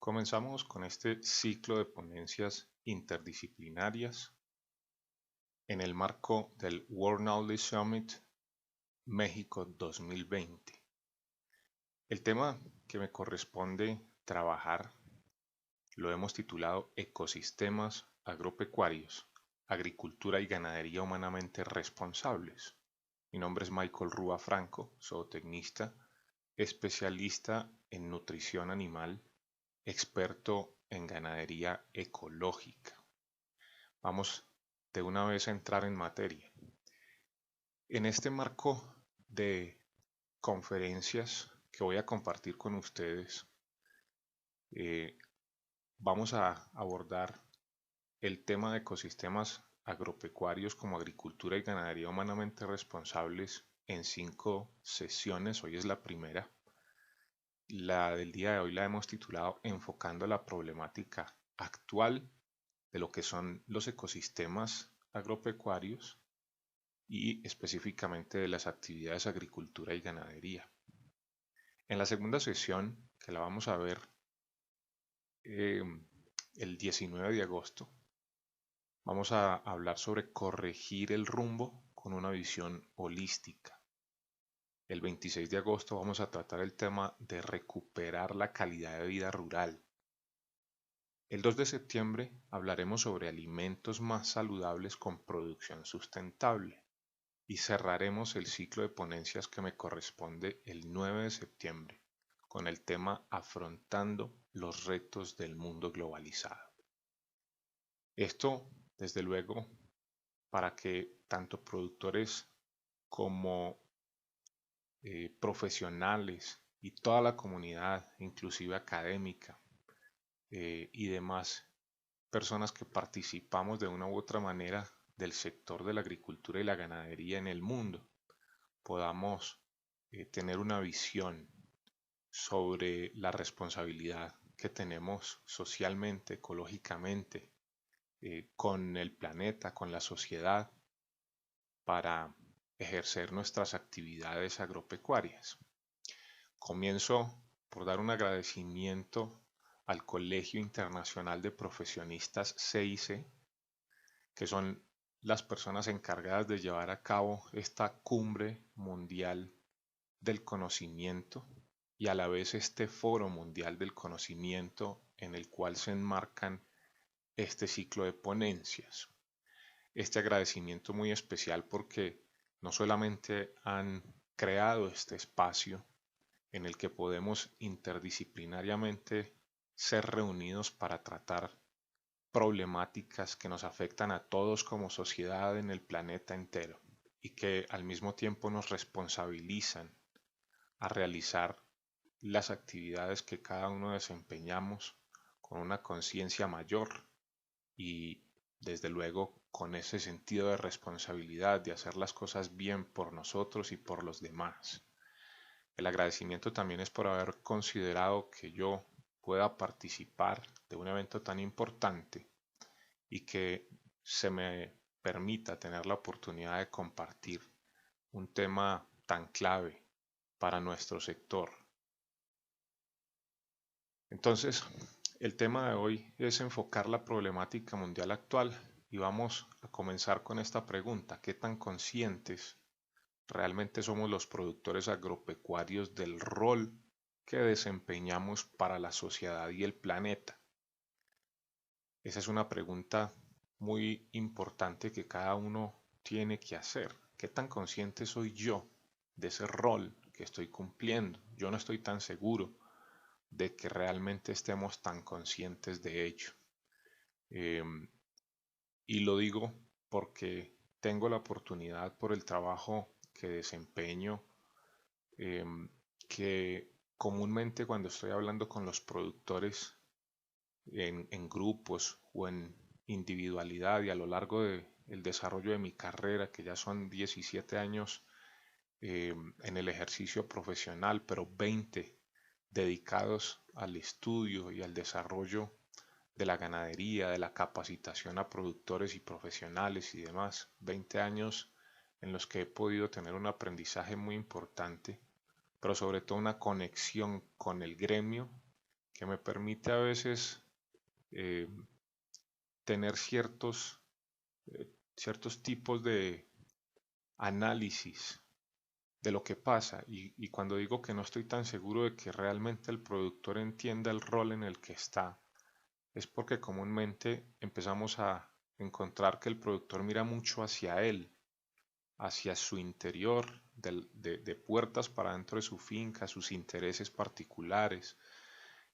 Comenzamos con este ciclo de ponencias interdisciplinarias en el marco del World Knowledge Summit México 2020. El tema que me corresponde trabajar lo hemos titulado Ecosistemas agropecuarios, agricultura y ganadería humanamente responsables. Mi nombre es Michael Rúa Franco, zootecnista, especialista en nutrición animal, experto en ganadería ecológica. Vamos de una vez a entrar en materia. En este marco de conferencias que voy a compartir con ustedes, eh, vamos a abordar el tema de ecosistemas agropecuarios como agricultura y ganadería humanamente responsables en 5 sesiones. Hoy es la primera. La del día de hoy la hemos titulado Enfocando la problemática actual de lo que son los ecosistemas agropecuarios y específicamente de las actividades agricultura y ganadería. En la segunda sesión, que la vamos a ver eh, el 19 de agosto, vamos a hablar sobre corregir el rumbo con una visión holística. El 26 de agosto vamos a tratar el tema de recuperar la calidad de vida rural. El 2 de septiembre hablaremos sobre alimentos más saludables con producción sustentable y cerraremos el ciclo de ponencias que me corresponde el 9 de septiembre con el tema Afrontando los retos del mundo globalizado. Esto, desde luego, para que tanto productores como profesionales y toda la comunidad, inclusive académica y demás personas que participamos de una u otra manera del sector de la agricultura y la ganadería en el mundo, podamos tener una visión sobre la responsabilidad que tenemos socialmente, ecológicamente, con el planeta, con la sociedad, para ejercer nuestras actividades agropecuarias. Comienzo por dar un agradecimiento al Colegio Internacional de Profesionistas CIC, que son las personas encargadas de llevar a cabo esta cumbre mundial del conocimiento y a la vez este foro mundial del conocimiento en el cual se enmarcan este ciclo de ponencias. Este agradecimiento muy especial porque no solamente han creado este espacio en el que podemos interdisciplinariamente ser reunidos para tratar problemáticas que nos afectan a todos como sociedad en el planeta entero y que al mismo tiempo nos responsabilizan a realizar las actividades que cada uno desempeñamos con una conciencia mayor y desde luego con ese sentido de responsabilidad de hacer las cosas bien por nosotros y por los demás. El agradecimiento también es por haber considerado que yo pueda participar de un evento tan importante y que se me permita tener la oportunidad de compartir un tema tan clave para nuestro sector. Entonces, el tema de hoy es enfocar la problemática mundial actual y vamos a comenzar con esta pregunta: ¿qué tan conscientes realmente somos los productores agropecuarios del rol que desempeñamos para la sociedad y el planeta? Esa es una pregunta muy importante que cada uno tiene que hacer. ¿Qué tan consciente soy yo de ese rol que estoy cumpliendo? Yo no estoy tan seguro de que realmente estemos tan conscientes de ello. Y lo digo porque tengo la oportunidad por el trabajo que desempeño, que comúnmente cuando estoy hablando con los productores en grupos o en individualidad y a lo largo del desarrollo de mi carrera, que ya son 17 años en el ejercicio profesional, pero 20 dedicados al estudio y al desarrollo de la ganadería, de la capacitación a productores y profesionales y demás. 20 años en los que he podido tener un aprendizaje muy importante, pero sobre todo una conexión con el gremio que me permite a veces eh, tener ciertos tipos de análisis de lo que pasa. Y cuando digo que no estoy tan seguro de que realmente el productor entienda el rol en el que está, es porque comúnmente empezamos a encontrar que el productor mira mucho hacia él, hacia su interior, de puertas para dentro de su finca, sus intereses particulares,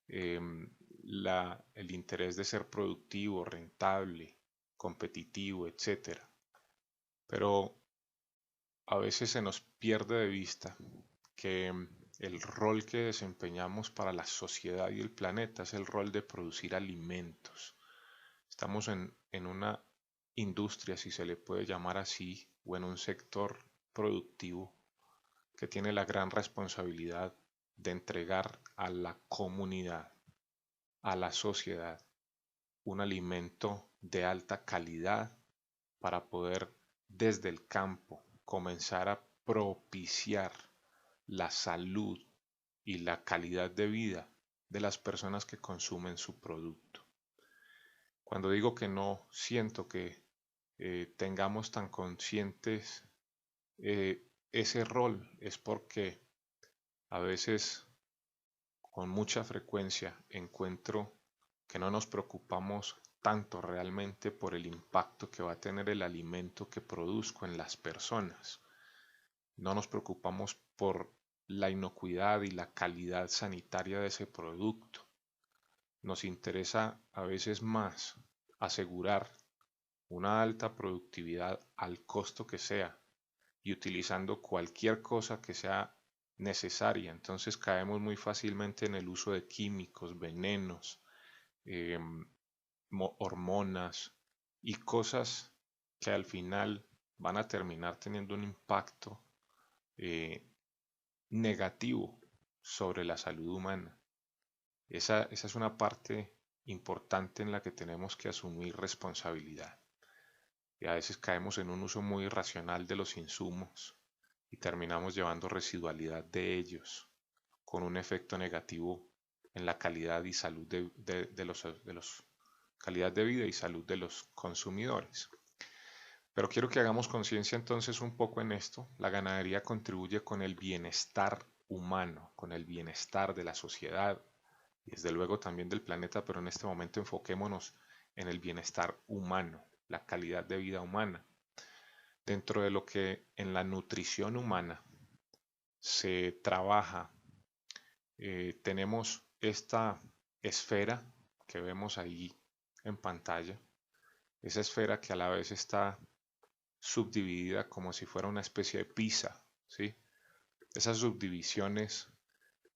el interés de ser productivo, rentable, competitivo, etcétera. Pero a veces se nos pierde de vista que el rol que desempeñamos para la sociedad y el planeta es el rol de producir alimentos. Estamos en una industria, si se le puede llamar así, o en un sector productivo que tiene la gran responsabilidad de entregar a la comunidad, a la sociedad, un alimento de alta calidad para poder desde el campo comenzar a propiciar la salud y la calidad de vida de las personas que consumen su producto. Cuando digo que no siento que tengamos tan conscientes ese rol, es porque a veces con mucha frecuencia encuentro que no nos preocupamos tanto realmente por el impacto que va a tener el alimento que produzco en las personas. No nos preocupamos por la inocuidad y la calidad sanitaria de ese producto. Nos interesa a veces más asegurar una alta productividad al costo que sea y utilizando cualquier cosa que sea necesaria. Entonces caemos muy fácilmente en el uso de químicos, venenos, eh, hormonas y cosas que al final van a terminar teniendo un impacto eh, negativo sobre la salud humana. Esa es una parte importante en la que tenemos que asumir responsabilidad. Y a veces caemos en un uso muy irracional de los insumos y terminamos llevando residualidad de ellos con un efecto negativo en la calidad y salud de los calidad de vida y salud de los consumidores. Pero quiero que hagamos conciencia entonces un poco en esto. La ganadería contribuye con el bienestar humano, con el bienestar de la sociedad y desde luego también del planeta, pero en este momento enfoquémonos en el bienestar humano, la calidad de vida humana. Dentro de lo que en la nutrición humana se trabaja, tenemos esta esfera que vemos ahí en pantalla, esa esfera que a la vez está subdividida como si fuera una especie de pizza, ¿sí? Esas subdivisiones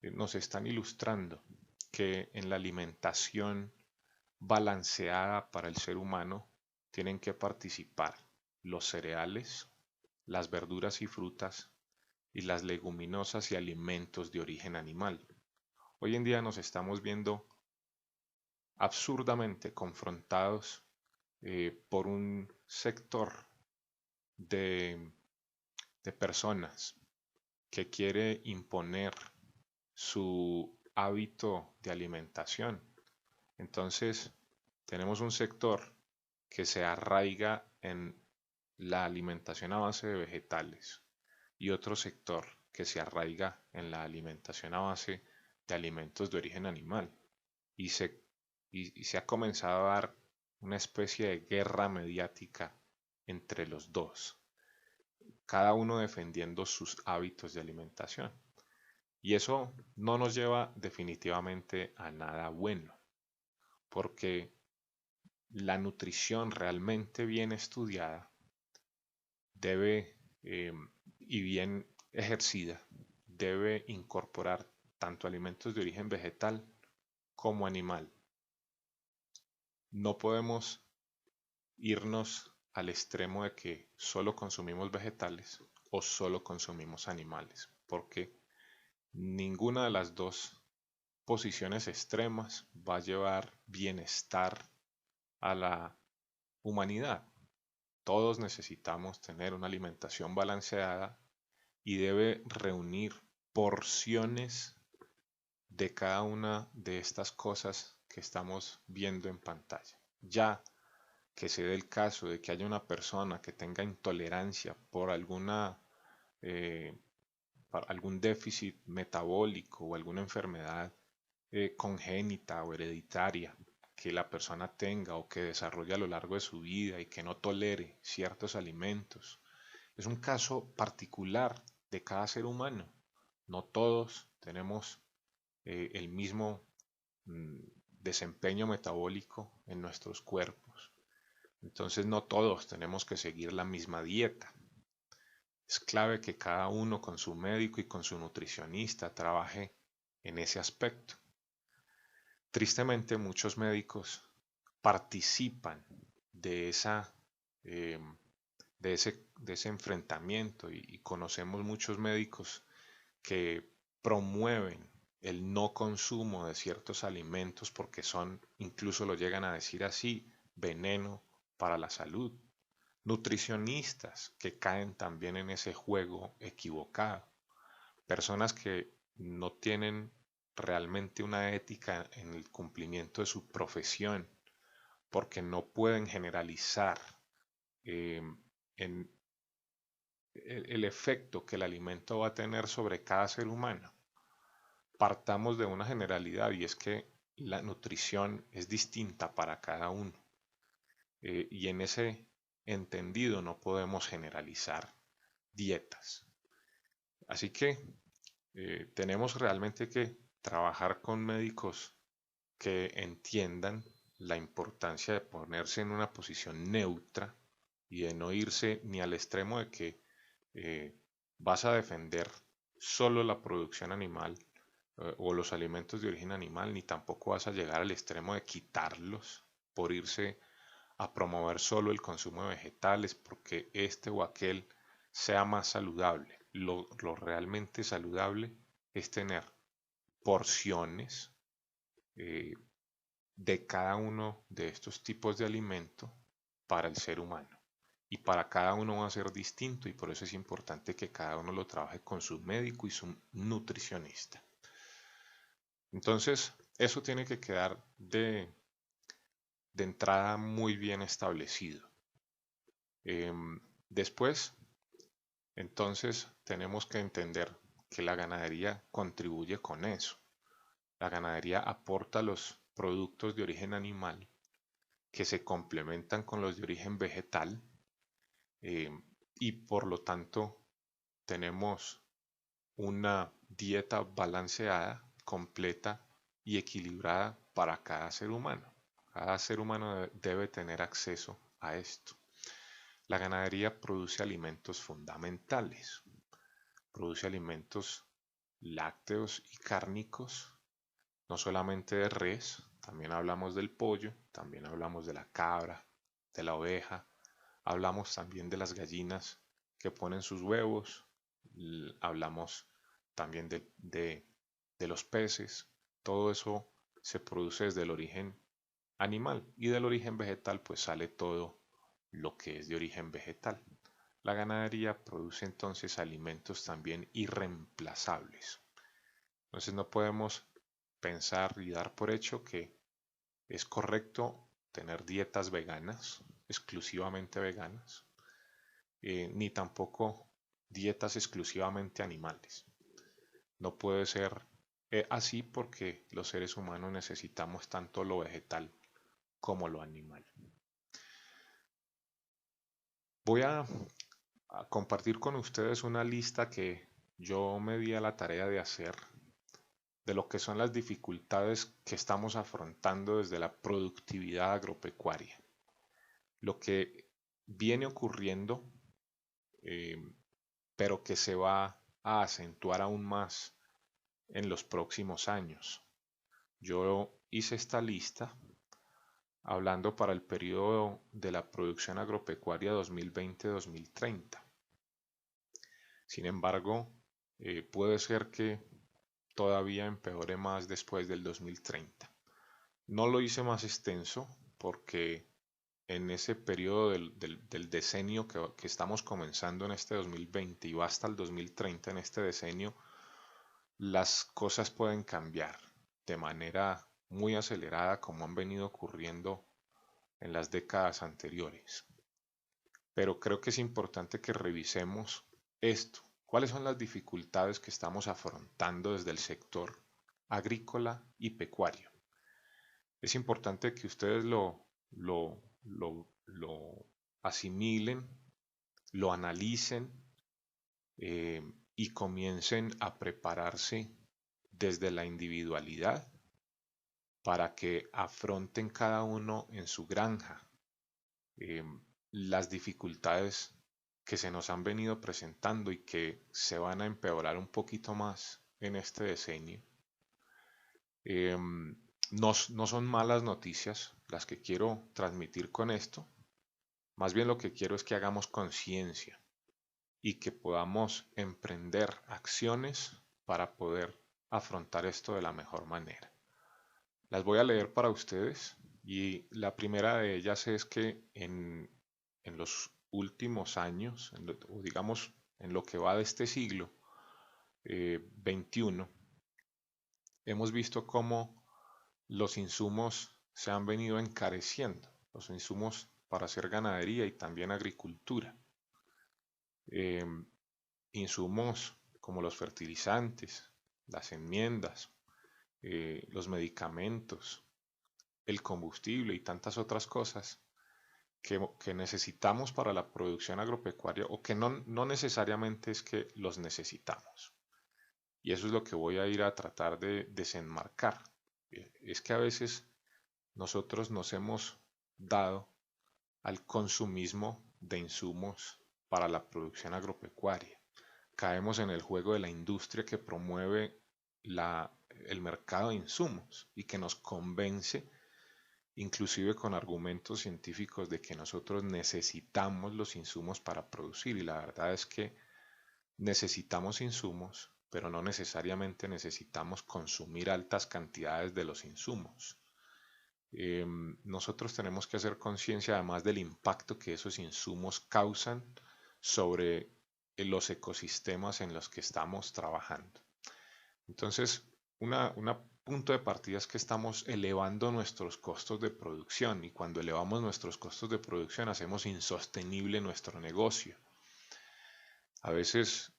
nos están ilustrando que en la alimentación balanceada para el ser humano tienen que participar los cereales, las verduras y frutas y las leguminosas y alimentos de origen animal. Hoy en día nos estamos viendo absurdamente confrontados por un sector de, de personas que quiere imponer su hábito de alimentación. Entonces, tenemos un sector que se arraiga en la alimentación a base de vegetales y otro sector que se arraiga en la alimentación a base de alimentos de origen animal. Y se ha comenzado a dar una especie de guerra mediática entre los dos, cada uno defendiendo sus hábitos de alimentación. Y eso no nos lleva definitivamente a nada bueno, porque la nutrición realmente bien estudiada debe y bien ejercida debe incorporar tanto alimentos de origen vegetal como animal. No podemos irnos al extremo de que solo consumimos vegetales o solo consumimos animales, porque ninguna de las dos posiciones extremas va a llevar bienestar a la humanidad. Todos necesitamos tener una alimentación balanceada y debe reunir porciones de cada una de estas cosas que estamos viendo en pantalla. Ya que se dé el caso de que haya una persona que tenga intolerancia por eh, algún déficit metabólico o alguna enfermedad congénita o hereditaria que la persona tenga o que desarrolle a lo largo de su vida y que no tolere ciertos alimentos. Es un caso particular de cada ser humano. No todos tenemos el mismo mm, desempeño metabólico en nuestros cuerpos. Entonces no todos tenemos que seguir la misma dieta. Es clave que cada uno con su médico y con su nutricionista trabaje en ese aspecto. Tristemente, muchos médicos participan de eh, de ese enfrentamiento y conocemos muchos médicos que promueven el no consumo de ciertos alimentos porque son, incluso lo llegan a decir así, veneno para la salud. Nutricionistas que caen también en ese juego equivocado. Personas que no tienen realmente una ética en el cumplimiento de su profesión porque no pueden generalizar eh, en el efecto que el alimento va a tener sobre cada ser humano. Partamos de una generalidad y es que la nutrición es distinta para cada uno. Y en ese entendido no podemos generalizar dietas. Así que tenemos realmente que trabajar con médicos que entiendan la importancia de ponerse en una posición neutra y de no irse ni al extremo de que eh, vas a defender solo la producción animal o los alimentos de origen animal, ni tampoco vas a llegar al extremo de quitarlos por irse a promover solo el consumo de vegetales porque este o aquel sea más saludable. Lo realmente saludable es tener porciones eh, de cada uno de estos tipos de alimento para el ser humano. Y para cada uno va a ser distinto y por eso es importante que cada uno lo trabaje con su médico y su nutricionista. Entonces, eso tiene que quedar de entrada muy bien establecido. Después, entonces, tenemos que entender que la ganadería contribuye con eso. La ganadería aporta los productos de origen animal que se complementan con los de origen vegetal eh, y por lo tanto tenemos una dieta balanceada, completa y equilibrada para cada ser humano. Cada ser humano debe tener acceso a esto. La ganadería produce alimentos fundamentales, produce alimentos lácteos y cárnicos, no solamente de res, también hablamos del pollo, también hablamos de la cabra, de la oveja, hablamos también de las gallinas que ponen sus huevos, hablamos también de los peces, todo eso se produce desde el origen animal y del origen vegetal pues sale todo lo que es de origen vegetal. La ganadería produce entonces alimentos también irreemplazables. Entonces no podemos pensar y dar por hecho que es correcto tener dietas veganas, exclusivamente veganas, ni tampoco dietas exclusivamente animales. No puede ser así porque los seres humanos necesitamos tanto lo vegetal como lo animal. Voy a compartir con ustedes una lista que yo me di a la tarea de hacer de lo que son las dificultades que estamos afrontando desde la productividad agropecuaria. Lo que viene ocurriendo, eh, pero que se va a acentuar aún más en los próximos años. Yo hice esta lista hablando para el periodo de la producción agropecuaria 2020-2030. Sin embargo, puede ser que todavía empeore más después del 2030. No lo hice más extenso porque en ese periodo del decenio que estamos comenzando en este 2020 y va hasta el 2030 en este decenio, las cosas pueden cambiar de manera muy acelerada como han venido ocurriendo en las décadas anteriores. Pero creo que es importante que revisemos esto. ¿Cuáles son las dificultades que estamos afrontando desde el sector agrícola y pecuario? Es importante que ustedes lo asimilen, lo analicen y comiencen a prepararse desde la individualidad para que afronten cada uno en su granja eh, las dificultades que se nos han venido presentando y que se van a empeorar un poquito más en este decenio. No son malas noticias las que quiero transmitir con esto, más bien lo que quiero es que hagamos conciencia y que podamos emprender acciones para poder afrontar esto de la mejor manera. Las voy a leer para ustedes y la primera de ellas es que en los últimos años, o digamos en lo que va de este siglo XXI, hemos visto cómo los insumos se han venido encareciendo, los insumos para hacer ganadería y también agricultura. Eh, Insumos como los fertilizantes, las enmiendas, los medicamentos, el combustible y tantas otras cosas que necesitamos para la producción agropecuaria o que no necesariamente es que los necesitamos. Y eso es lo que voy a ir a tratar de desenmarcar. Es que a veces nosotros nos hemos dado al consumismo de insumos para la producción agropecuaria. Caemos en el juego de la industria que promueve el mercado de insumos y que nos convence, inclusive con argumentos científicos, de que nosotros necesitamos los insumos para producir. Y la verdad es que necesitamos insumos, pero no necesariamente necesitamos consumir altas cantidades de los insumos. Nosotros tenemos que hacer conciencia además del impacto que esos insumos causan sobre los ecosistemas en los que estamos trabajando. Entonces, un punto de partida es que estamos elevando nuestros costos de producción y cuando elevamos nuestros costos de producción hacemos insostenible nuestro negocio. A veces,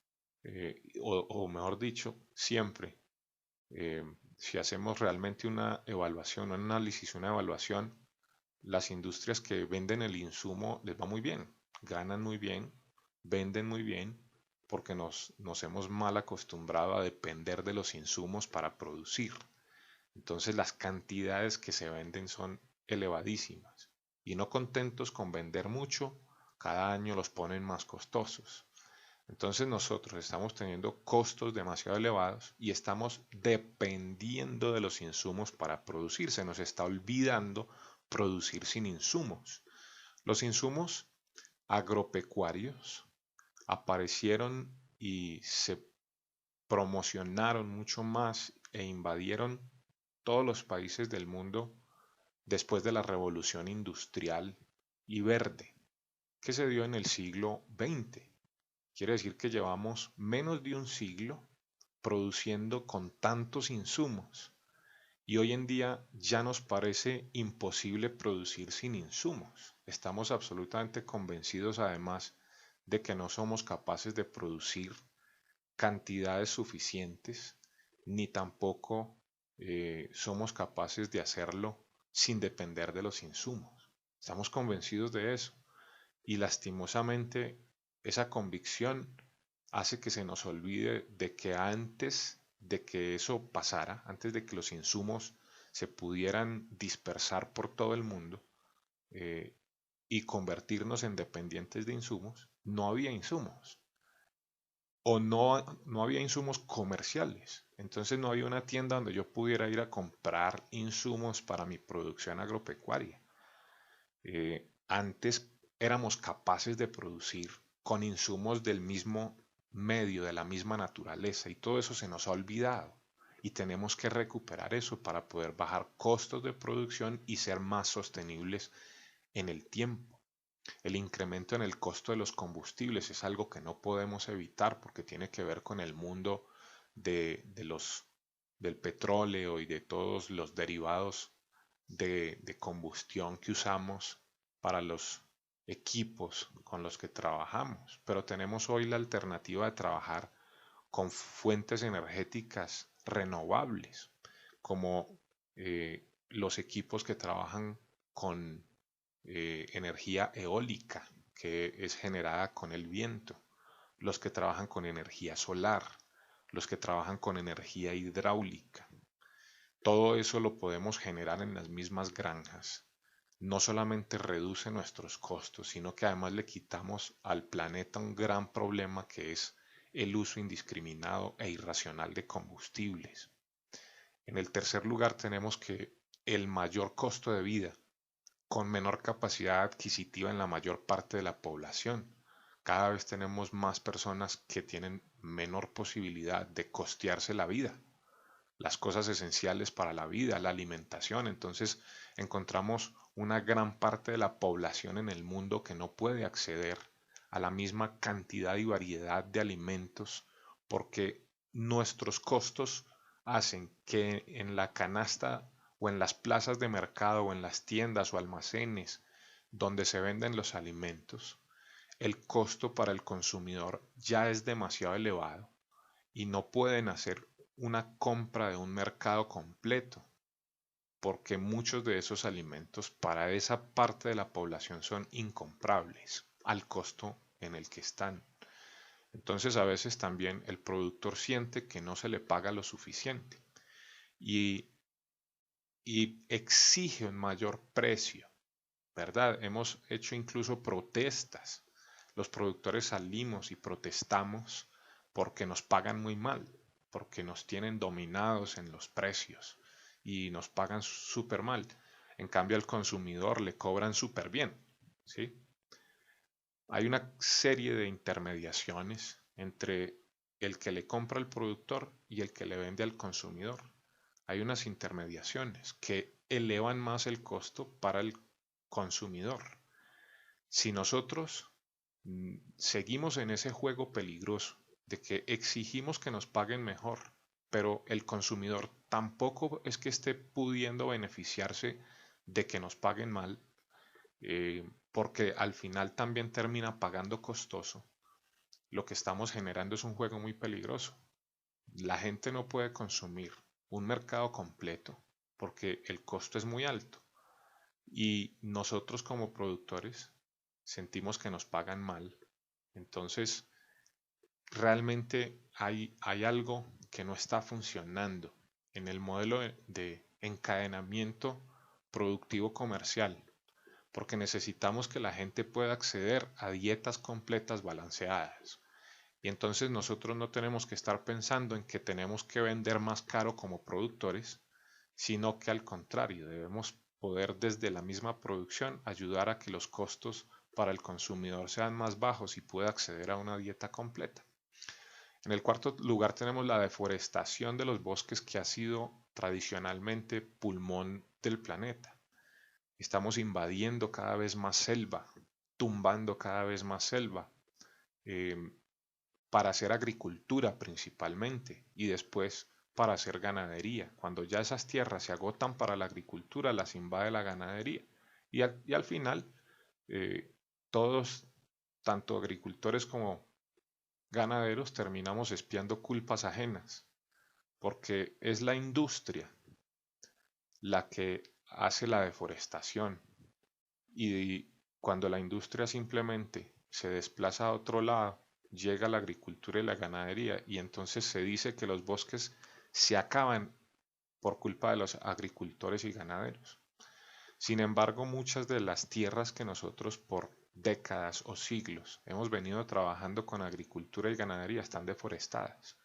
o mejor dicho, siempre, si hacemos realmente una evaluación, un análisis, una evaluación, las industrias que venden el insumo les va muy bien, ganan muy bien, venden muy bien, porque nos hemos mal acostumbrado a depender de los insumos para producir. Entonces las cantidades que se venden son elevadísimas y no contentos con vender mucho, cada año los ponen más costosos. Entonces nosotros estamos teniendo costos demasiado elevados y estamos dependiendo de los insumos para producir. Se nos está olvidando producir sin insumos. Los insumos agropecuarios aparecieron y se promocionaron mucho más e invadieron todos los países del mundo después de la revolución industrial y verde que se dio en el siglo XX. Quiere decir que llevamos menos de un siglo produciendo con tantos insumos y hoy en día ya nos parece imposible producir sin insumos. Estamos absolutamente convencidos además de que no somos capaces de producir cantidades suficientes ni tampoco somos capaces de hacerlo sin depender de los insumos. Estamos convencidos de eso y lastimosamente esa convicción hace que se nos olvide de que antes de que eso pasara, antes de que los insumos se pudieran dispersar por todo el mundo eh, y convertirnos en dependientes de insumos, no había insumos o no había insumos comerciales. Entonces no había una tienda donde yo pudiera ir a comprar insumos para mi producción agropecuaria. Antes éramos capaces de producir con insumos del mismo medio, de la misma naturaleza, y todo eso se nos ha olvidado. Y tenemos que recuperar eso para poder bajar costos de producción y ser más sostenibles en el tiempo. El incremento en el costo de los combustibles es algo que no podemos evitar porque tiene que ver con el mundo del petróleo y de todos los derivados de combustión que usamos para los equipos con los que trabajamos. Pero tenemos hoy la alternativa de trabajar con fuentes energéticas renovables, como los equipos que trabajan con energía eólica, que es generada con el viento, los que trabajan con energía solar, los que trabajan con energía hidráulica. Todo eso lo podemos generar en las mismas granjas. No solamente reduce nuestros costos, sino que además le quitamos al planeta un gran problema que es el uso indiscriminado e irracional de combustibles. En el tercer lugar tenemos que el mayor costo de vida, con menor capacidad adquisitiva en la mayor parte de la población. Cada vez tenemos más personas que tienen menor posibilidad de costearse la vida, las cosas esenciales para la vida, la alimentación. Entonces encontramos una gran parte de la población en el mundo que no puede acceder a la misma cantidad y variedad de alimentos porque nuestros costos hacen que en la canasta o en las plazas de mercado o en las tiendas o almacenes donde se venden los alimentos, el costo para el consumidor ya es demasiado elevado y no pueden hacer una compra de un mercado completo, porque muchos de esos alimentos para esa parte de la población son incomprables al costo en el que están. Entonces a veces también el productor siente que no se le paga lo suficiente y, y exige un mayor precio, ¿verdad? Hemos hecho incluso protestas. Los productores salimos y protestamos porque nos pagan muy mal, porque nos tienen dominados en los precios y nos pagan súper mal. En cambio al consumidor le cobran súper bien, ¿sí? Hay una serie de intermediaciones entre el que le compra al productor y el que le vende al consumidor. Hay unas intermediaciones que elevan más el costo para el consumidor. Si nosotros seguimos en ese juego peligroso de que exigimos que nos paguen mejor, pero el consumidor tampoco es que esté pudiendo beneficiarse de que nos paguen mal, porque al final también termina pagando costoso, lo que estamos generando es un juego muy peligroso. La gente no puede consumir un mercado completo porque el costo es muy alto y nosotros como productores sentimos que nos pagan mal. Entonces, realmente hay algo que no está funcionando en el modelo de encadenamiento productivo comercial, porque necesitamos que la gente pueda acceder a dietas completas balanceadas. Y entonces nosotros no tenemos que estar pensando en que tenemos que vender más caro como productores, sino que al contrario, debemos poder desde la misma producción ayudar a que los costos para el consumidor sean más bajos y pueda acceder a una dieta completa. En el cuarto lugar tenemos la deforestación de los bosques, que ha sido tradicionalmente pulmón del planeta. Estamos invadiendo cada vez más selva, tumbando cada vez más selva, eh, para hacer agricultura principalmente y después para hacer ganadería. Cuando ya esas tierras se agotan para la agricultura, las invade la ganadería. Y al final, eh, todos, tanto agricultores como ganaderos, terminamos espiando culpas ajenas, porque es la industria la que hace la deforestación. Y cuando la industria simplemente se desplaza a otro lado, llega la agricultura y la ganadería, y entonces se dice que los bosques se acaban por culpa de los agricultores y ganaderos. Sin embargo, muchas de las tierras que nosotros por décadas o siglos hemos venido trabajando con agricultura y ganadería están deforestadas.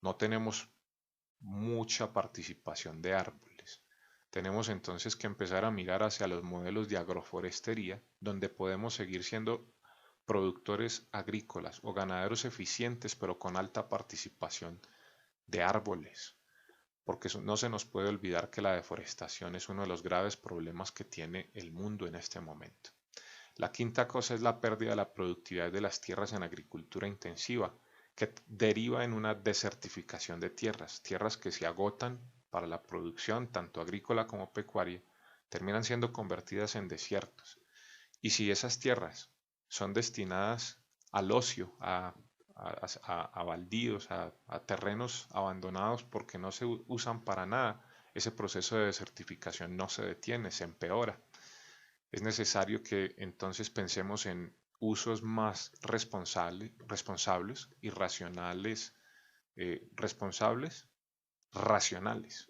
No tenemos mucha participación de árboles. Tenemos entonces que empezar a mirar hacia los modelos de agroforestería, donde podemos seguir siendo productores agrícolas o ganaderos eficientes, pero con alta participación de árboles, porque no se nos puede olvidar que la deforestación es uno de los graves problemas que tiene el mundo en este momento. La quinta cosa es la pérdida de la productividad de las tierras en agricultura intensiva, que deriva en una desertificación de tierras, tierras que se agotan para la producción tanto agrícola como pecuaria, terminan siendo convertidas en desiertos. Y si esas tierras son destinadas al ocio, a baldíos, a terrenos abandonados porque no se usan para nada, ese proceso de desertificación no se detiene, se empeora. Es necesario que entonces pensemos en usos más responsables y racionales, racionales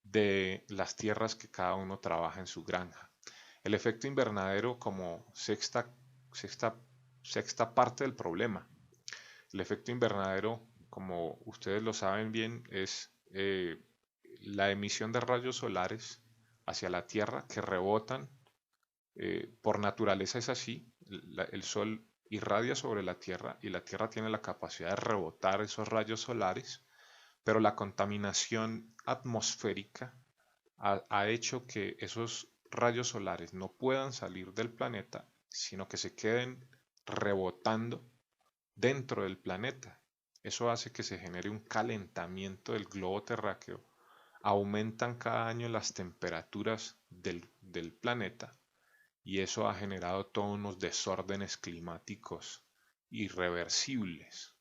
de las tierras que cada uno trabaja en su granja. El efecto invernadero como sexta, sexta parte del problema. El efecto invernadero, como ustedes lo saben bien, es la emisión de rayos solares hacia la Tierra que rebotan. Por naturaleza es así. El Sol irradia sobre la Tierra y la Tierra tiene la capacidad de rebotar esos rayos solares, pero la contaminación atmosférica ha hecho que esos rayos solares no puedan salir del planeta, sino que se queden rebotando dentro del planeta. Eso hace que se genere un calentamiento del globo terráqueo. Aumentan cada año las temperaturas del planeta y eso ha generado todos unos desórdenes climáticos irreversibles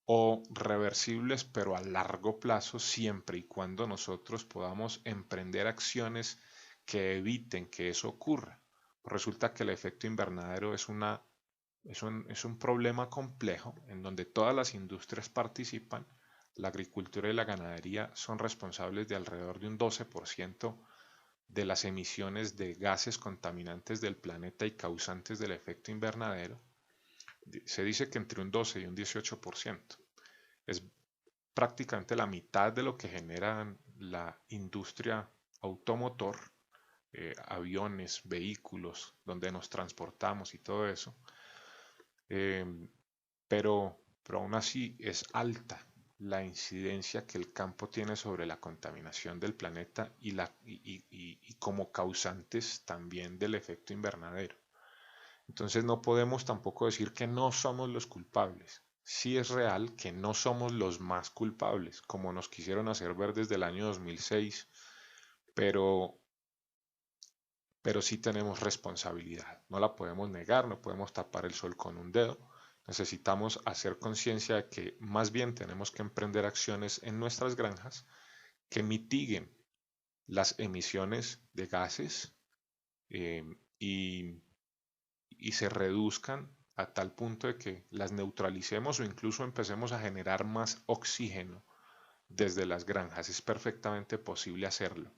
o reversibles pero a largo plazo siempre y cuando nosotros podamos emprender acciones que eviten que eso ocurra. Resulta que el efecto invernadero es un problema complejo en donde todas las industrias participan. La agricultura y la ganadería son responsables de alrededor de un 12% de las emisiones de gases contaminantes del planeta y causantes del efecto invernadero. Se dice que entre un 12 y un 18%. Es prácticamente la mitad de lo que genera la industria automotor, aviones, vehículos, donde nos transportamos y todo eso. Eh, pero aún así es alta la incidencia que el campo tiene sobre la contaminación del planeta y como causantes también del efecto invernadero. Entonces no podemos tampoco decir que no somos los culpables. Sí es real que no somos los más culpables, como nos quisieron hacer ver desde el año 2006, pero, pero sí tenemos responsabilidad. No la podemos negar, no podemos tapar el sol con un dedo. Necesitamos hacer conciencia de que más bien tenemos que emprender acciones en nuestras granjas que mitiguen las emisiones de gases eh, y, y se reduzcan a tal punto de que las neutralicemos o incluso empecemos a generar más oxígeno desde las granjas. Es perfectamente posible hacerlo.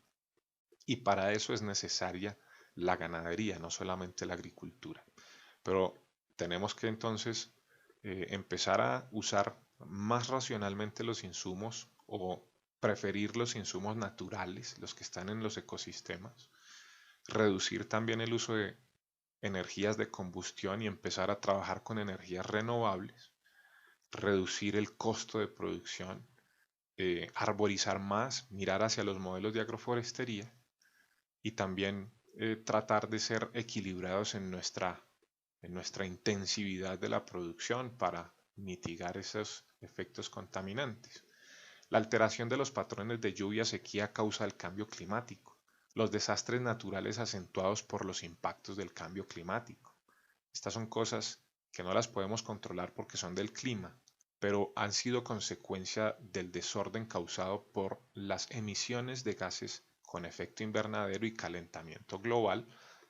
Y para eso es necesaria la ganadería, no solamente la agricultura. Pero tenemos que entonces empezar a usar más racionalmente los insumos o preferir los insumos naturales, los que están en los ecosistemas, reducir también el uso de energías de combustión y empezar a trabajar con energías renovables, reducir el costo de producción, arborizar más, mirar hacia los modelos de agroforestería y también tratar de ser equilibrados en nuestra intensividad de la producción para mitigar esos efectos contaminantes. La alteración de los patrones de lluvia-sequía causa el cambio climático, los desastres naturales acentuados por los impactos del cambio climático. Estas son cosas que no las podemos controlar porque son del clima, pero han sido consecuencia del desorden causado por las emisiones de gases con efecto invernadero y calentamiento global.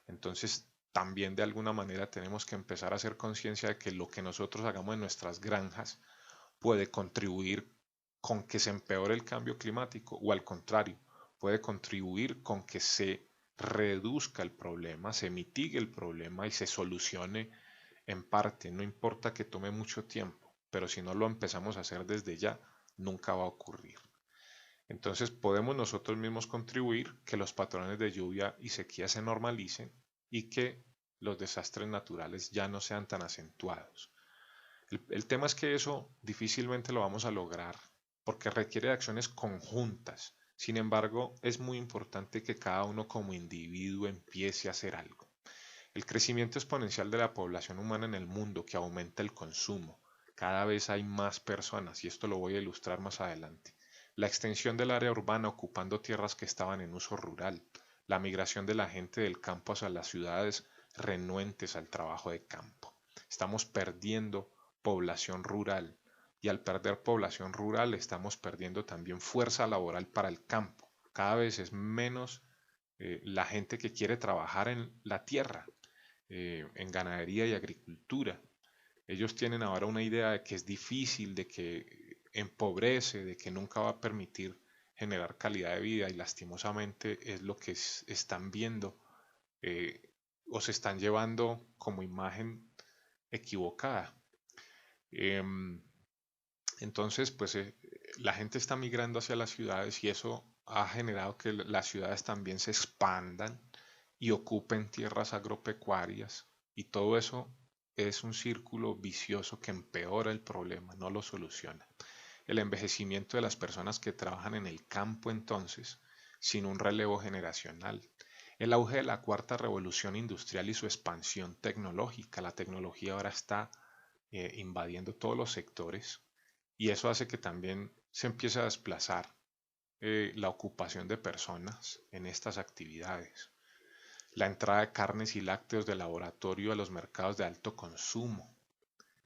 Entonces también de alguna manera tenemos que empezar a hacer conciencia de que lo que nosotros hagamos en nuestras granjas puede contribuir con que se empeore el cambio climático o al contrario, puede contribuir con que se reduzca el problema, se mitigue el problema y se solucione en parte. No importa que tome mucho tiempo, pero si no lo empezamos a hacer desde ya, nunca va a ocurrir. Entonces podemos nosotros mismos contribuir que los patrones de lluvia y sequía se normalicen y que los desastres naturales ya no sean tan acentuados. El tema es que eso difícilmente lo vamos a lograr porque requiere de acciones conjuntas. Sin embargo, es muy importante que cada uno como individuo empiece a hacer algo. El crecimiento exponencial de la población humana en el mundo que aumenta el consumo, Cada vez hay más personas y esto lo voy a ilustrar más adelante. La extensión del área urbana ocupando tierras que estaban en uso rural, la migración de la gente del campo hacia las ciudades renuentes al trabajo de campo. Estamos perdiendo población rural y al perder población rural estamos perdiendo también fuerza laboral para el campo. Cada vez es menos la gente que quiere trabajar en la tierra, en ganadería y agricultura. Ellos tienen ahora una idea de que es difícil, de que empobrece, de que nunca va a permitir generar calidad de vida y lastimosamente es lo que están viendo eh, o se están llevando como imagen equivocada. Em, entonces, pues la gente está migrando hacia las ciudades y eso ha generado que las ciudades también se expandan y ocupen tierras agropecuarias y todo eso es un círculo vicioso que empeora el problema, no lo soluciona. El envejecimiento de las personas que trabajan en el campo entonces, sin un relevo generacional. El auge de la cuarta revolución industrial y su expansión tecnológica. La tecnología ahora está invadiendo todos los sectores y eso hace que también se empiece a desplazar la ocupación de personas en estas actividades. La entrada de carnes y lácteos de laboratorio a los mercados de alto consumo.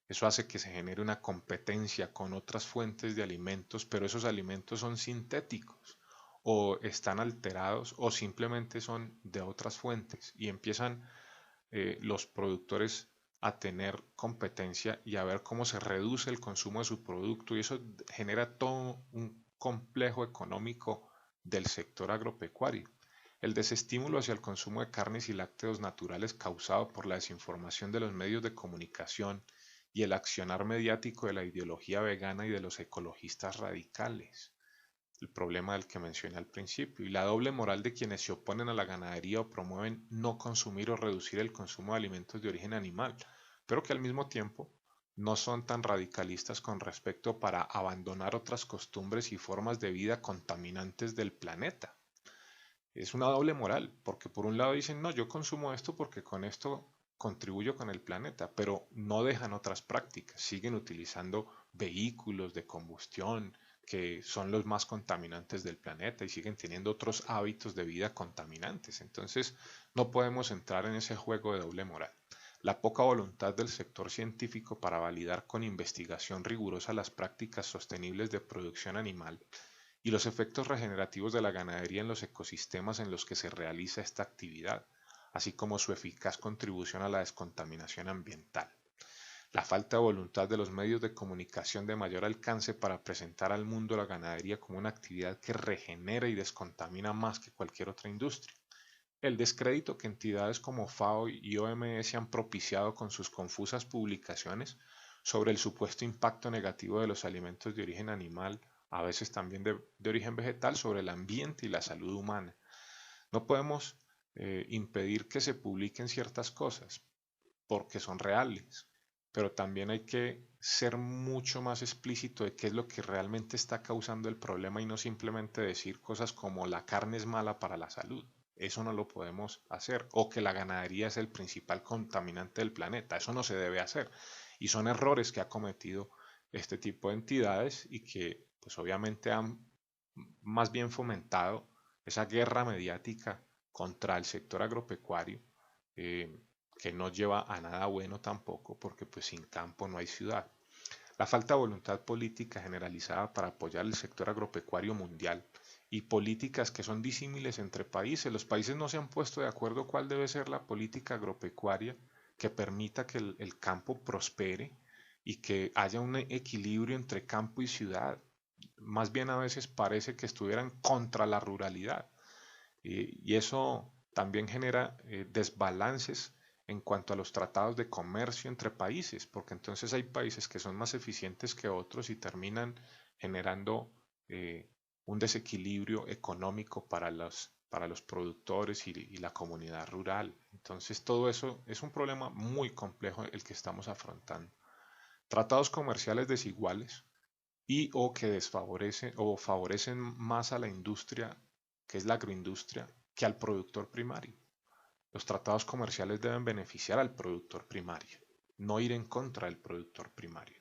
Eso hace que se genere una competencia con otras fuentes de alimentos, pero esos alimentos son sintéticos o están alterados o simplemente son de otras fuentes y empiezan los productores a tener competencia y a ver cómo se reduce el consumo de su producto y eso genera todo un complejo económico del sector agropecuario. El desestímulo hacia el consumo de carnes y lácteos naturales causado por la desinformación de los medios de comunicación y el accionar mediático de la ideología vegana y de los ecologistas radicales. El problema del que mencioné al principio, y la doble moral de quienes se oponen a la ganadería o promueven no consumir o reducir el consumo de alimentos de origen animal, pero que al mismo tiempo no son tan radicalistas con respecto para abandonar otras costumbres y formas de vida contaminantes del planeta. Es una doble moral, porque por un lado dicen, no, yo consumo esto porque con esto contribuyo con el planeta, pero no dejan otras prácticas, siguen utilizando vehículos de combustión que son los más contaminantes del planeta y siguen teniendo otros hábitos de vida contaminantes. Entonces, no podemos entrar en ese juego de doble moral. La poca voluntad del sector científico para validar con investigación rigurosa las prácticas sostenibles de producción animal y los efectos regenerativos de la ganadería en los ecosistemas en los que se realiza esta actividad, así como su eficaz contribución a la descontaminación ambiental. La falta de voluntad de los medios de comunicación de mayor alcance para presentar al mundo la ganadería como una actividad que regenera y descontamina más que cualquier otra industria. El descrédito que entidades como FAO y OMS han propiciado con sus confusas publicaciones sobre el supuesto impacto negativo de los alimentos de origen animal, a veces también de origen vegetal, sobre el ambiente y la salud humana. No podemos impedir que se publiquen ciertas cosas porque son reales, pero también hay que ser mucho más explícito de qué es lo que realmente está causando el problema y no simplemente decir cosas como la carne es mala para la salud. Eso no lo podemos hacer. O que la ganadería es el principal contaminante del planeta. Eso no se debe hacer. Y son errores que ha cometido este tipo de entidades y que pues obviamente han más bien fomentado esa guerra mediática contra el sector agropecuario eh, que no lleva a nada bueno tampoco porque pues sin campo no hay ciudad. La falta de voluntad política generalizada para apoyar el sector agropecuario mundial y políticas que son disímiles entre países. Los países no se han puesto de acuerdo cuál debe ser la política agropecuaria que permita que el campo prospere y que haya un equilibrio entre campo y ciudad. Más bien a veces parece que estuvieran contra la ruralidad y eso también genera desbalances en cuanto a los tratados de comercio entre países, porque entonces hay países que son más eficientes que otros y terminan generando eh, un desequilibrio económico para los productores y la comunidad rural. Entonces todo eso es un problema muy complejo el que estamos afrontando. Tratados comerciales desiguales y o que desfavorecen o favorecen más a la industria, que es la agroindustria, que al productor primario. Los tratados comerciales deben beneficiar al productor primario, no ir en contra del productor primario.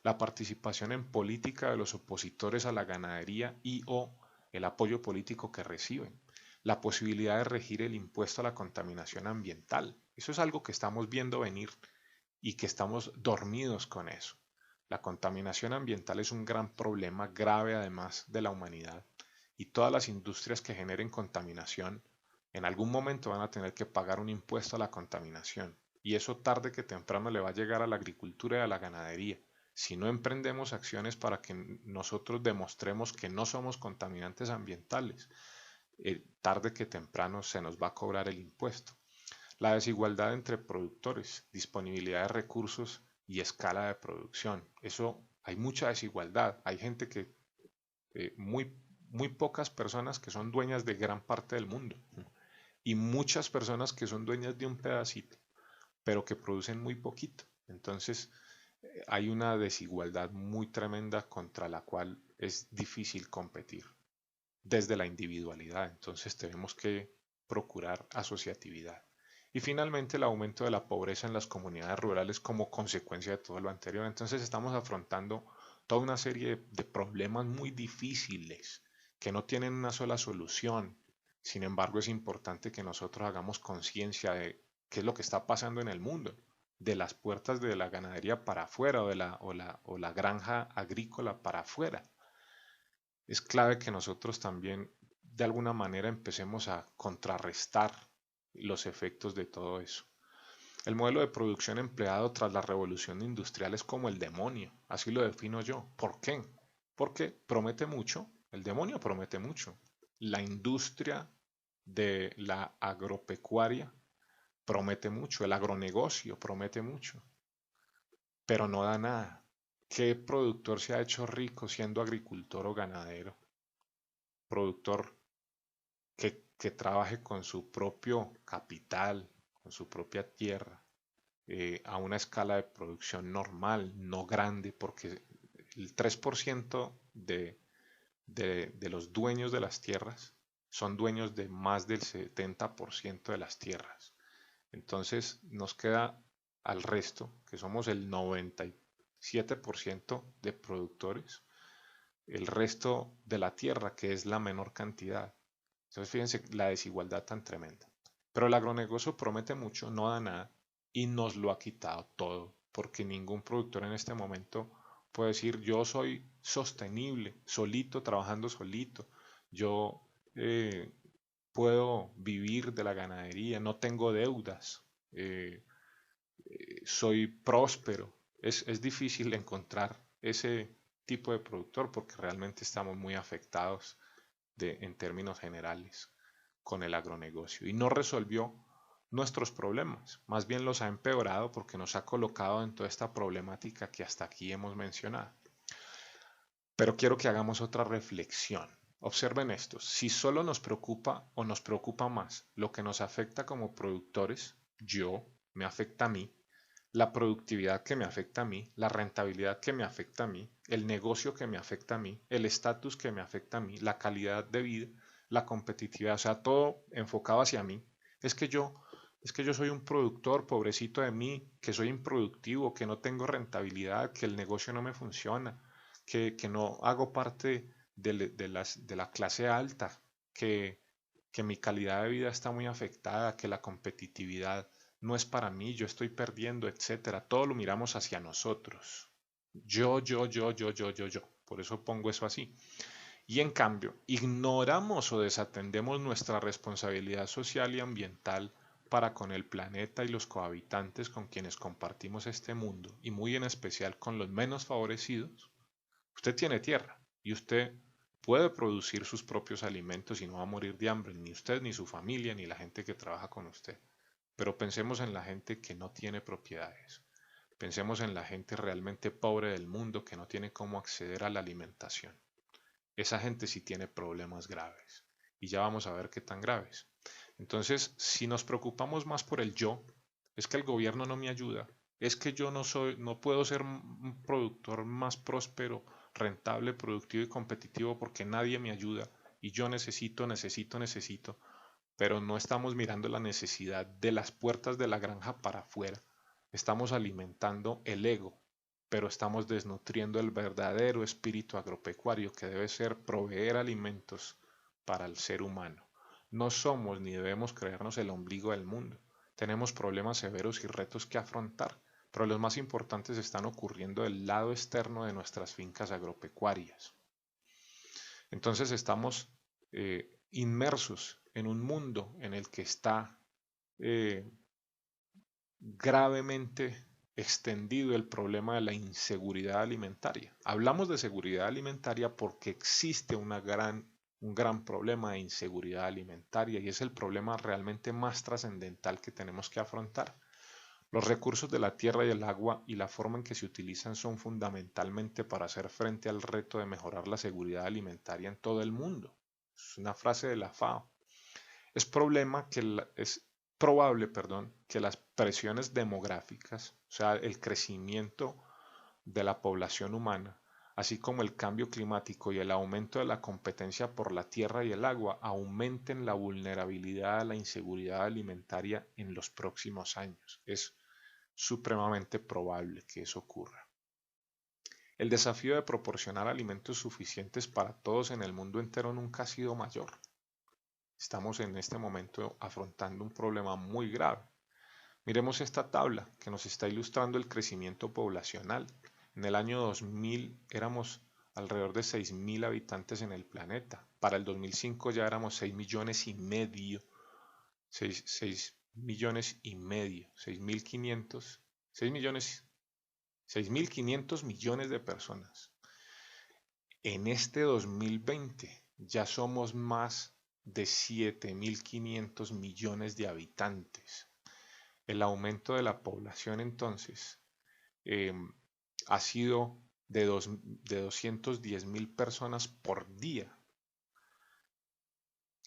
la participación en política de los opositores a la ganadería y o el apoyo político que reciben, la posibilidad de regir el impuesto a la contaminación ambiental. Eso es algo que estamos viendo venir y que estamos dormidos con eso. La contaminación ambiental es un gran problema grave además de la humanidad y todas las industrias que generen contaminación en algún momento van a tener que pagar un impuesto a la contaminación y eso tarde que temprano le va a llegar a la agricultura y a la ganadería. Si no emprendemos acciones para que nosotros demostremos que no somos contaminantes ambientales, tarde que temprano se nos va a cobrar el impuesto. La desigualdad entre productores, disponibilidad de recursos y escala de producción. Eso hay mucha desigualdad. Hay gente que, muy pocas personas que son dueñas de gran parte del mundo y muchas personas que son dueñas de un pedacito, pero que producen muy poquito. Entonces, hay una desigualdad muy tremenda contra la cual es difícil competir desde la individualidad. Entonces, tenemos que procurar asociatividad. Y finalmente, el aumento de la pobreza en las comunidades rurales como consecuencia de todo lo anterior. Entonces, estamos afrontando toda una serie de problemas muy difíciles que no tienen una sola solución. Sin embargo, es importante que nosotros hagamos conciencia de qué es lo que está pasando en el mundo, de las puertas de la ganadería para afuera o la granja agrícola para afuera. Es clave que nosotros también de alguna manera empecemos a contrarrestar los efectos de todo eso. El modelo de producción empleado tras la revolución industrial es como el demonio, así lo defino yo. ¿Por qué? Porque promete mucho, el demonio promete mucho. La industria de la agropecuaria promete mucho, el agronegocio promete mucho, pero no da nada. ¿Qué productor se ha hecho rico siendo agricultor o ganadero? Productor que trabaje con su propio capital, con su propia tierra, a una escala de producción normal, no grande, porque el 3% de los dueños de las tierras son dueños de más del 70% de las tierras. Entonces nos queda al resto, que somos el 97% de productores, el resto de la tierra, que es la menor cantidad. Entonces fíjense la desigualdad tan tremenda. Pero el agronegocio promete mucho, no da nada y nos lo ha quitado todo, porque ningún productor en este momento puede decir yo soy sostenible, solito, trabajando solito, yo puedo vivir de la ganadería, no tengo deudas, eh, soy próspero. Es difícil encontrar ese tipo de productor porque realmente estamos muy afectados en términos generales con el agronegocio y no resolvió nuestros problemas, más bien los ha empeorado porque nos ha colocado en toda esta problemática que hasta aquí hemos mencionado. Pero quiero que hagamos otra reflexión. Observen esto, si solo nos preocupa o nos preocupa más lo que nos afecta como productores, me afecta a mí, la productividad que me afecta a mí, la rentabilidad que me afecta a mí, el negocio que me afecta a mí, el estatus que me afecta a mí, la calidad de vida, la competitividad, o sea, todo enfocado hacia mí. Es que yo soy un productor, pobrecito de mí, que soy improductivo, que no tengo rentabilidad, que el negocio no me funciona, que no hago parte de la clase alta, que mi calidad de vida está muy afectada, que la competitividad no es para mí, yo estoy perdiendo, etcétera. Todo lo miramos hacia nosotros. Yo. Por eso pongo eso así. Y en cambio, ignoramos o desatendemos nuestra responsabilidad social y ambiental para con el planeta y los cohabitantes con quienes compartimos este mundo, y muy en especial con los menos favorecidos. Usted tiene tierra y usted puede producir sus propios alimentos y no va a morir de hambre, ni usted, ni su familia, ni la gente que trabaja con usted. Pero pensemos en la gente que no tiene propiedades. Pensemos en la gente realmente pobre del mundo que no tiene cómo acceder a la alimentación. Esa gente sí tiene problemas graves. Y ya vamos a ver qué tan graves. Entonces, si nos preocupamos más por el yo, es que el gobierno no me ayuda, es que yo no puedo ser un productor más próspero, rentable, productivo y competitivo porque nadie me ayuda y yo necesito, pero no estamos mirando la necesidad de las puertas de la granja para afuera. Estamos alimentando el ego pero estamos desnutriendo el verdadero espíritu agropecuario que debe ser proveer alimentos para el ser humano. No somos ni debemos creernos el ombligo del mundo. Tenemos problemas severos y retos que afrontar, pero los más importantes están ocurriendo del lado externo de nuestras fincas agropecuarias. Entonces estamos inmersos en un mundo en el que está gravemente extendido el problema de la inseguridad alimentaria. Hablamos de seguridad alimentaria porque existe un gran problema de inseguridad alimentaria y es el problema realmente más trascendental que tenemos que afrontar. Los recursos de la tierra y el agua y la forma en que se utilizan son fundamentalmente para hacer frente al reto de mejorar la seguridad alimentaria en todo el mundo. Es una frase de la FAO. Es probable, que las presiones demográficas, o sea, el crecimiento de la población humana, así como el cambio climático y el aumento de la competencia por la tierra y el agua, aumenten la vulnerabilidad a la inseguridad alimentaria en los próximos años. Es supremamente probable que eso ocurra. El desafío de proporcionar alimentos suficientes para todos en el mundo entero nunca ha sido mayor. Estamos en este momento afrontando un problema muy grave. Miremos esta tabla que nos está ilustrando el crecimiento poblacional. En el año 2000 éramos alrededor de 6.000 habitantes en el planeta. Para el 2005 ya éramos 6 millones y medio, 6 millones y medio, 6.500 millones de personas. En este 2020 ya somos más de 7.500 millones de habitantes. El aumento de la población entonces ha sido de 210.000 personas por día.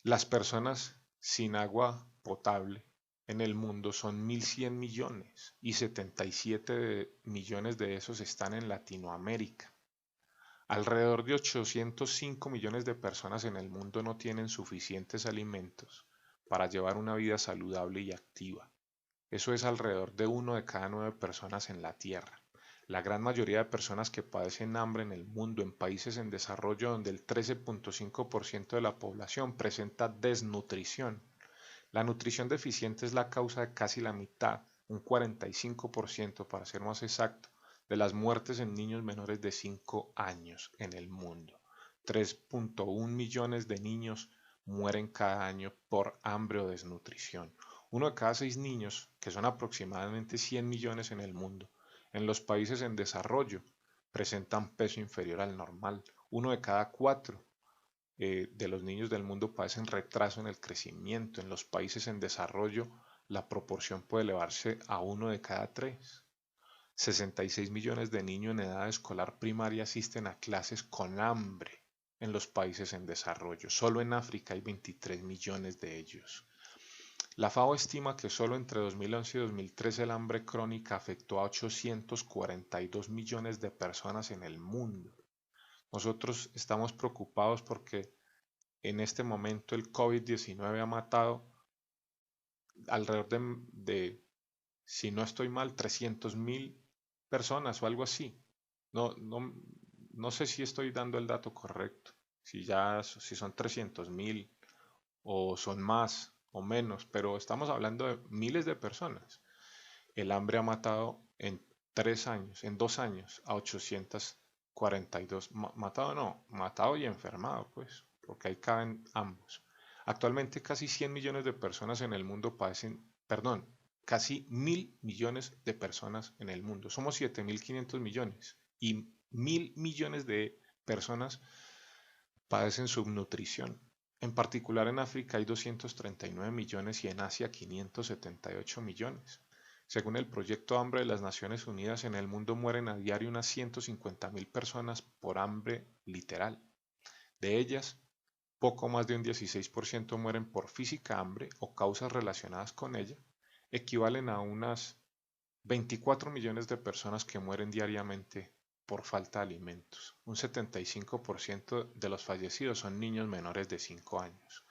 Las personas sin agua potable en el mundo son 1.100 millones y 77 millones de esos están en Latinoamérica. Alrededor de 805 millones de personas en el mundo no tienen suficientes alimentos para llevar una vida saludable y activa. Eso es alrededor de 1 de cada 9 personas en la Tierra. La gran mayoría de personas que padecen hambre en el mundo, en países en desarrollo donde el 13.5% de la población presenta desnutrición. La nutrición deficiente es la causa de casi la mitad, un 45% para ser más exacto, de las muertes en niños menores de 5 años en el mundo. 3.1 millones de niños mueren cada año por hambre o desnutrición. 1 de cada 6 niños, que son aproximadamente 100 millones en el mundo, en los países en desarrollo, presentan peso inferior al normal. 1 de cada 4 de los niños del mundo padecen retraso en el crecimiento. En los países en desarrollo, la proporción puede elevarse a 1 de cada 3. 66 millones de niños en edad escolar primaria asisten a clases con hambre en los países en desarrollo. Solo en África hay 23 millones de ellos. La FAO estima que solo entre 2011 y 2013 el hambre crónica afectó a 842 millones de personas en el mundo. Nosotros estamos preocupados porque en este momento el COVID-19 ha matado alrededor de, si no estoy mal, 300.000 personas o algo así. No sé si estoy dando el dato correcto, si son 300.000 o son más o menos, pero estamos hablando de miles de personas. El hambre ha matado en 2 años a 842. Matado y enfermado, pues, porque ahí caben ambos. Actualmente casi 100 millones de personas en el mundo casi 1.000 millones de personas en el mundo. Somos 7.500 millones y 1.000 millones de personas padecen subnutrición. En particular en África hay 239 millones y en Asia 578 millones. Según el Proyecto Hambre de las Naciones Unidas, en el mundo mueren a diario unas 150.000 personas por hambre literal. De ellas, poco más de un 16% mueren por física hambre o causas relacionadas con ella, equivalen a unas 24 millones de personas que mueren diariamente por falta de alimentos. Un 75% de los fallecidos son niños menores de 5 años.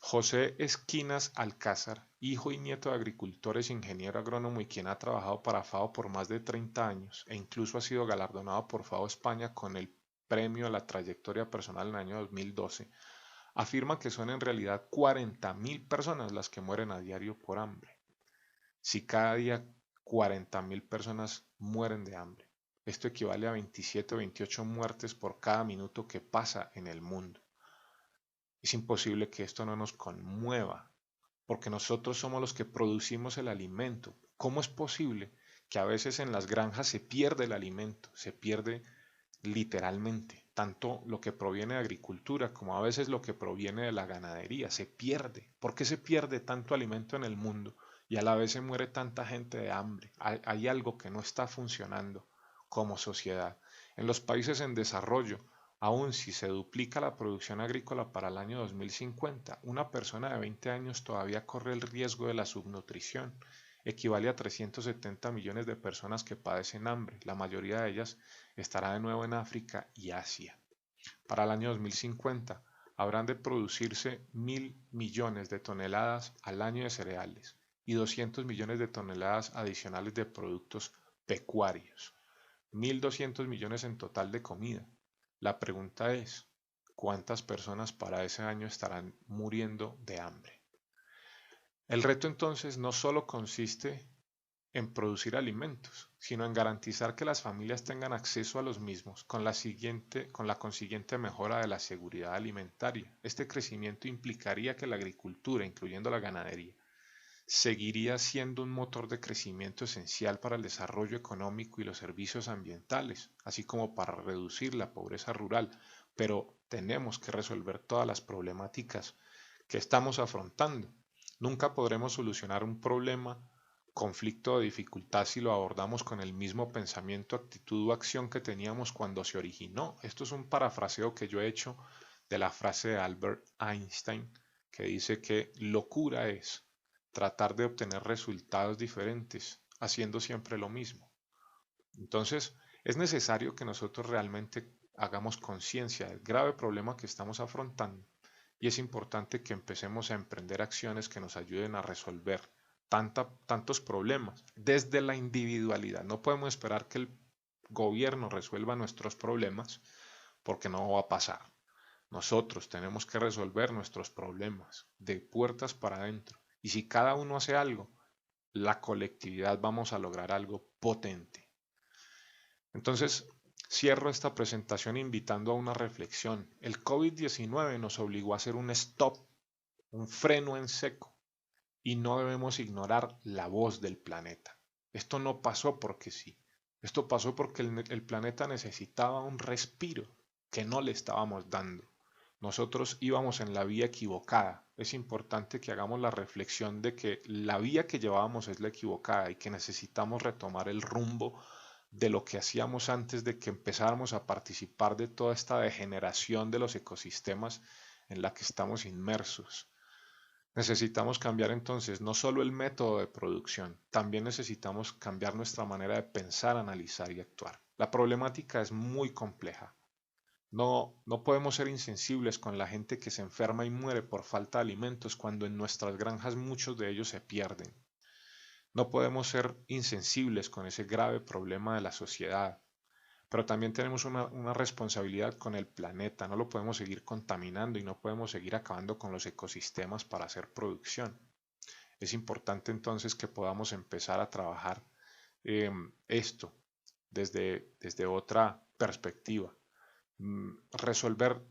José Esquinas Alcázar, hijo y nieto de agricultores, ingeniero agrónomo y quien ha trabajado para FAO por más de 30 años e incluso ha sido galardonado por FAO España con el premio a la trayectoria personal en el año 2012, afirma que son en realidad 40.000 personas las que mueren a diario por hambre. Si cada día 40.000 personas mueren de hambre, esto equivale a 27 o 28 muertes por cada minuto que pasa en el mundo. Es imposible que esto no nos conmueva, porque nosotros somos los que producimos el alimento. ¿Cómo es posible que a veces en las granjas se pierde el alimento? Se pierde literalmente, tanto lo que proviene de agricultura como a veces lo que proviene de la ganadería. Se pierde. ¿Por qué se pierde tanto alimento en el mundo y a la vez se muere tanta gente de hambre? Hay algo que no está funcionando como sociedad. En los países en desarrollo, aun si se duplica la producción agrícola para el año 2050, una persona de 20 años todavía corre el riesgo de la subnutrición. Equivale a 370 millones de personas que padecen hambre. La mayoría de ellas estará de nuevo en África y Asia. Para el año 2050 habrán de producirse 1.000 millones de toneladas al año de cereales y 200 millones de toneladas adicionales de productos pecuarios. 1.200 millones en total de comida. La pregunta es, ¿cuántas personas para ese año estarán muriendo de hambre? El reto entonces no solo consiste en producir alimentos, sino en garantizar que las familias tengan acceso a los mismos con la consiguiente mejora de la seguridad alimentaria. Este crecimiento implicaría que la agricultura, incluyendo la ganadería, seguiría siendo un motor de crecimiento esencial para el desarrollo económico y los servicios ambientales, así como para reducir la pobreza rural, pero tenemos que resolver todas las problemáticas que estamos afrontando. Nunca podremos solucionar un problema, conflicto o dificultad si lo abordamos con el mismo pensamiento, actitud o acción que teníamos cuando se originó. Esto es un parafraseo que yo he hecho de la frase de Albert Einstein que dice que locura es tratar de obtener resultados diferentes haciendo siempre lo mismo. Entonces, es necesario que nosotros realmente hagamos conciencia del grave problema que estamos afrontando y es importante que empecemos a emprender acciones que nos ayuden a resolver tantos problemas desde la individualidad. No podemos esperar que el gobierno resuelva nuestros problemas porque no va a pasar. Nosotros tenemos que resolver nuestros problemas de puertas para adentro. Y si cada uno hace algo, la colectividad vamos a lograr algo potente. Entonces, cierro esta presentación invitando a una reflexión. El COVID-19 nos obligó a hacer un stop, un freno en seco, y no debemos ignorar la voz del planeta. Esto no pasó porque sí. Esto pasó porque el planeta necesitaba un respiro que no le estábamos dando. Nosotros íbamos en la vía equivocada. Es importante que hagamos la reflexión de que la vía que llevábamos es la equivocada y que necesitamos retomar el rumbo de lo que hacíamos antes de que empezáramos a participar de toda esta degeneración de los ecosistemas en la que estamos inmersos. Necesitamos cambiar entonces no solo el método de producción, también necesitamos cambiar nuestra manera de pensar, analizar y actuar. La problemática es muy compleja. No podemos ser insensibles con la gente que se enferma y muere por falta de alimentos cuando en nuestras granjas muchos de ellos se pierden. No podemos ser insensibles con ese grave problema de la sociedad, pero también tenemos una responsabilidad con el planeta. No lo podemos seguir contaminando y no podemos seguir acabando con los ecosistemas para hacer producción. Es importante entonces que podamos empezar a trabajar esto desde otra perspectiva. Resolver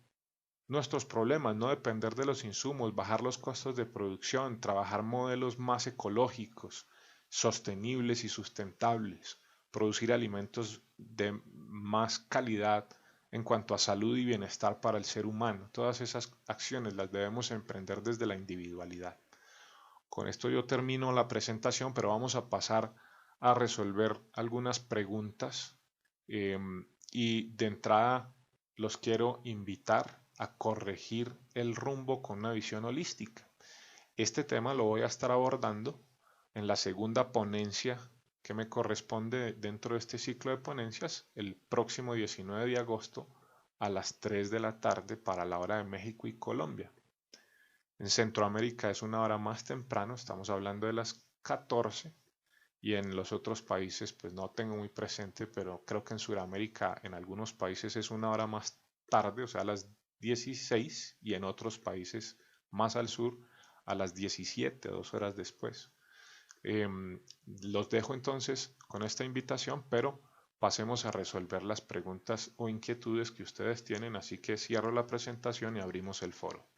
nuestros problemas, no depender de los insumos, bajar los costos de producción, trabajar modelos más ecológicos, sostenibles y sustentables, producir alimentos de más calidad en cuanto a salud y bienestar para el ser humano. Todas esas acciones las debemos emprender desde la individualidad. Con esto yo termino la presentación, pero vamos a pasar a resolver algunas preguntas y de entrada los quiero invitar a corregir el rumbo con una visión holística. Este tema lo voy a estar abordando en la segunda ponencia que me corresponde dentro de este ciclo de ponencias el próximo 19 de agosto a las 3 de la tarde para la hora de México y Colombia. En Centroamérica es una hora más temprano, estamos hablando de las 14. Y en los otros países, pues no tengo muy presente, pero creo que en Sudamérica, en algunos países es una hora más tarde, o sea, a las 16, y en otros países más al sur, a las 17, 2 horas después. Los dejo entonces con esta invitación, pero pasemos a resolver las preguntas o inquietudes que ustedes tienen, así que cierro la presentación y abrimos el foro.